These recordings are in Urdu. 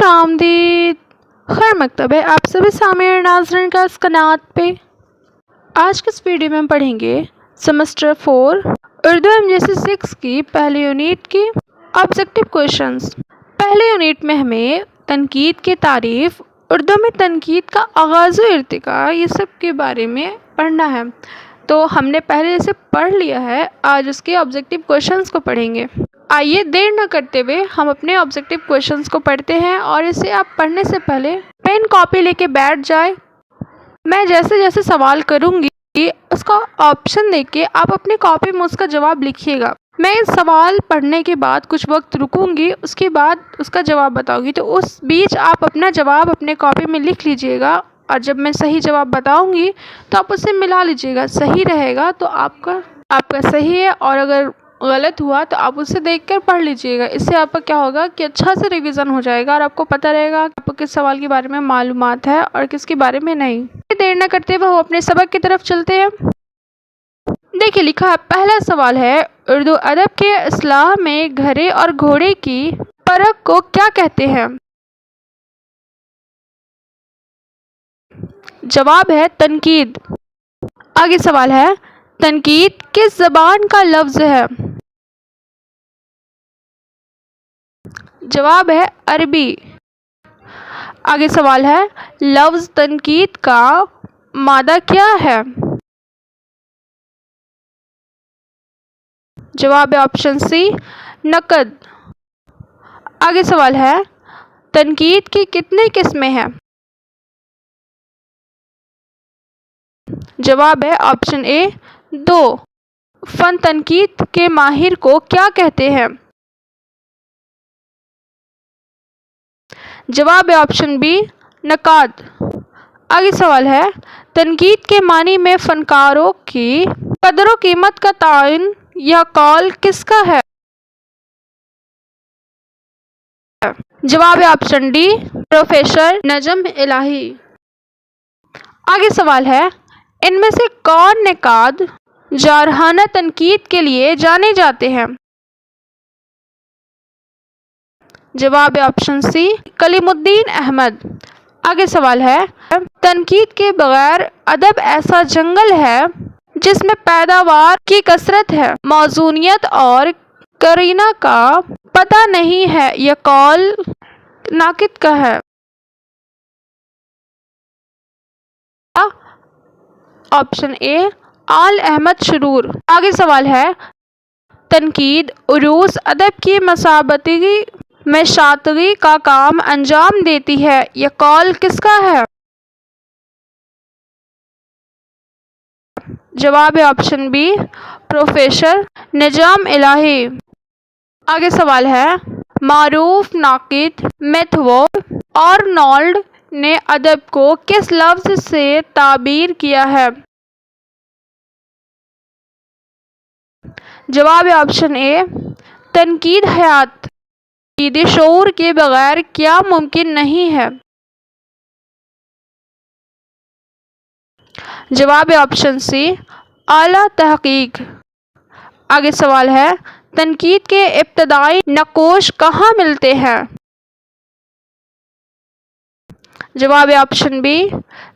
خوش آمدید، خیر مکتب ہے آپ سبھی سامعین ناظرین کا اس قنات پہ۔ آج کے اس ویڈیو میں ہم پڑھیں گے سیمسٹر 4 اردو MGC 6 کی پہلی یونٹ کی آبجیکٹیو کویشچنز۔ پہلی یونٹ میں ہمیں تنقید کی تعریف، اردو میں تنقید کا آغاز و ارتقاء، یہ سب کے بارے میں پڑھنا ہے۔ تو ہم نے پہلے اسے پڑھ لیا ہے، آج اس کے آبجیکٹیو کویشچنز کو پڑھیں گے۔ آئیے دیر نہ کرتے ہوئے ہم اپنے آبجیکٹیو کویشچنز کو پڑھتے ہیں، اور اسے آپ پڑھنے سے پہلے پین کاپی لے کے بیٹھ جائیں۔ میں جیسے جیسے سوال کروں گی اس کا آپشن دیکھ کے آپ اپنی کاپی میں اس کا جواب لکھیے گا۔ میں سوال پڑھنے کے بعد کچھ وقت رکوں گی، اس کے بعد اس کا جواب بتاؤں گی، تو اس بیچ آپ اپنا جواب اپنے کاپی میں لکھ لیجئے گا، اور جب میں صحیح جواب بتاؤں گی تو آپ اسے ملا لیجئے گا۔ صحیح رہے گا تو آپ کا صحیح ہے، اور اگر غلط ہوا تو آپ اسے دیکھ کر پڑھ لیجئے گا۔ اس سے آپ کا کیا ہوگا کہ اچھا سے ریویژن ہو جائے گا، اور آپ کو پتہ رہے گا کہ آپ کو کس سوال کے بارے میں معلومات ہے اور کس کے بارے میں نہیں۔ دیر نہ کرتے ہوئے ہم اپنے سبق کی طرف چلتے ہیں۔ دیکھیے لکھا ہے، پہلا سوال ہے، اردو ادب کے اصطلاح میں گھڑے اور گھوڑے کی فرق کو کیا کہتے ہیں؟ جواب ہے تنقید۔ آگے سوال ہے، تنقید کس زبان کا لفظ ہے؟ جواب ہے عربی۔ آگے سوال ہے، لفظ تنقید کا مادہ کیا ہے؟ جواب ہے آپشن سی، نقد۔ آگے سوال ہے، تنقید کی کتنی قسمیں ہیں؟ جواب ہے آپشن اے، 2۔ فن تنقید کے ماہر کو کیا کہتے ہیں؟ جواب ہے آپشن بی، نقاد۔ آگے سوال ہے، تنقید کے معنی میں فنکاروں کی قدر و قیمت کا تعین یہ قول کس کا ہے؟ جواب ہے آپشن ڈی، پروفیسر نجم الہی۔ آگے سوال ہے، ان میں سے کون نقاد جارحانہ تنقید کے لیے جانے جاتے ہیں؟ جواب ہے آپشن سی، کلیم الدین احمد۔ آگے سوال ہے، تنقید کے بغیر ادب ایسا جنگل ہے جس میں پیداوار کی کثرت ہے، موزونیت اور قرینہ کا پتہ نہیں ہے، یہ قول ناقد کا ہے؟ آپشن اے، آل احمد شرور۔ آگے سوال ہے، تنقید عروض ادب کی مسابقتی میں شائستگی کا کام انجام دیتی ہے، یہ قول کس کا ہے؟ جواب ہے آپشن بی، پروفیسر نجم الہی۔ آگے سوال ہے، معروف ناقد میتھیو آرنولڈ نے ادب کو کس لفظ سے تعبیر کیا ہے؟ جواب ہے آپشن اے، تنقید حیات۔ تنقیدی شعور کے بغیر کیا ممکن نہیں ہے؟ جواب ہے آپشن سی، اعلیٰ تحقیق۔ آگے سوال ہے، تنقید کے ابتدائی نقوش کہاں ملتے ہیں؟ جواب ہے آپشن بی،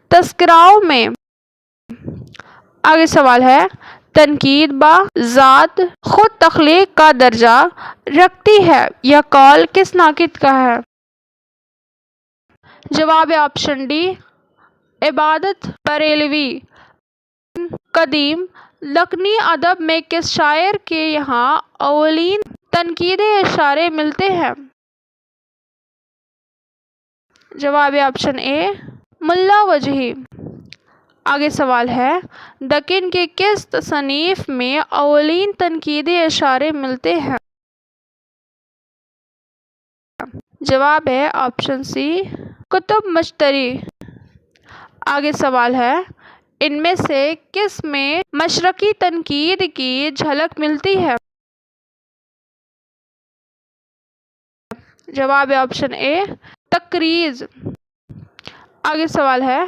تذکراؤں میں۔ آگے سوال ہے، تنقید بذات خود تخلیق کا درجہ رکھتی ہے، یہ قول کس ناقد کا ہے؟ جواب ہے آپشن ڈی، عبادت بریلوی۔ قدیم دکنی ادب میں کس شاعر کے یہاں اولین تنقیدی اشارے ملتے ہیں؟ جواب ہے آپشن اے، ملا وجہی۔ آگے سوال ہے، دکن کی کس تصنیف میں اولین تنقیدی اشارے ملتے ہیں؟ جواب ہے آپشن سی، کتب مشتری۔ آگے سوال ہے، ان میں سے کس میں مشرقی تنقید کی جھلک ملتی ہے؟ جواب ہے آپشن اے، تقریض۔ آگے سوال ہے،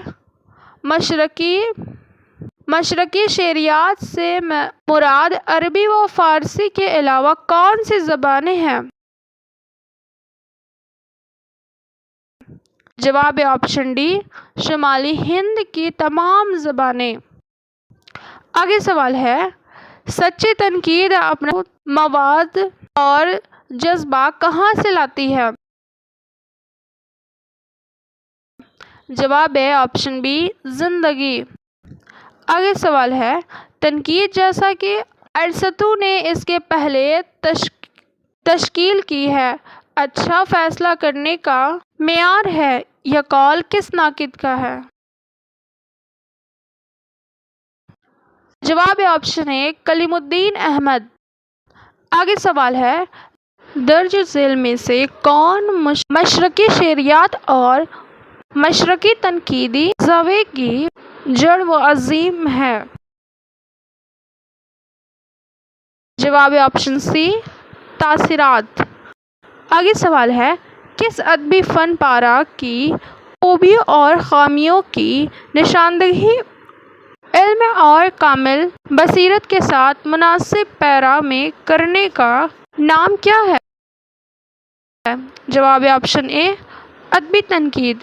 مشرقی شعریات سے مراد عربی و فارسی کے علاوہ کون سی زبانیں ہیں؟ جواب آپشن ڈی شمالی ہند کی تمام زبانیں۔ آگے سوال ہے، سچی تنقید اپنا مواد اور جذبہ کہاں سے لاتی ہے؟ جواب ہے آپشن بی زندگی۔ آگے سوال ہے، تنقید جیسا کہ ارسطو نے اس کے پہلے تشکیل کی ہے، اچھا فیصلہ کرنے کا معیار ہے، یہ قول کس ناقد کا ہے؟ جواب آپشن ہے کلیم الدین احمد۔ آگے سوال ہے، درج ذیل میں سے کون مشرقی شعریات اور مشرقی تنقیدی زاویے کی جڑ و عظیم ہے؟ جواب آپشن سی تاثرات۔ آگے سوال ہے، کس ادبی فن پارہ کی خوبیوں اور خامیوں کی نشاندہی علم اور کامل بصیرت کے ساتھ مناسب پیرا میں کرنے کا نام کیا ہے؟ جواب آپشن اے ادبی تنقید۔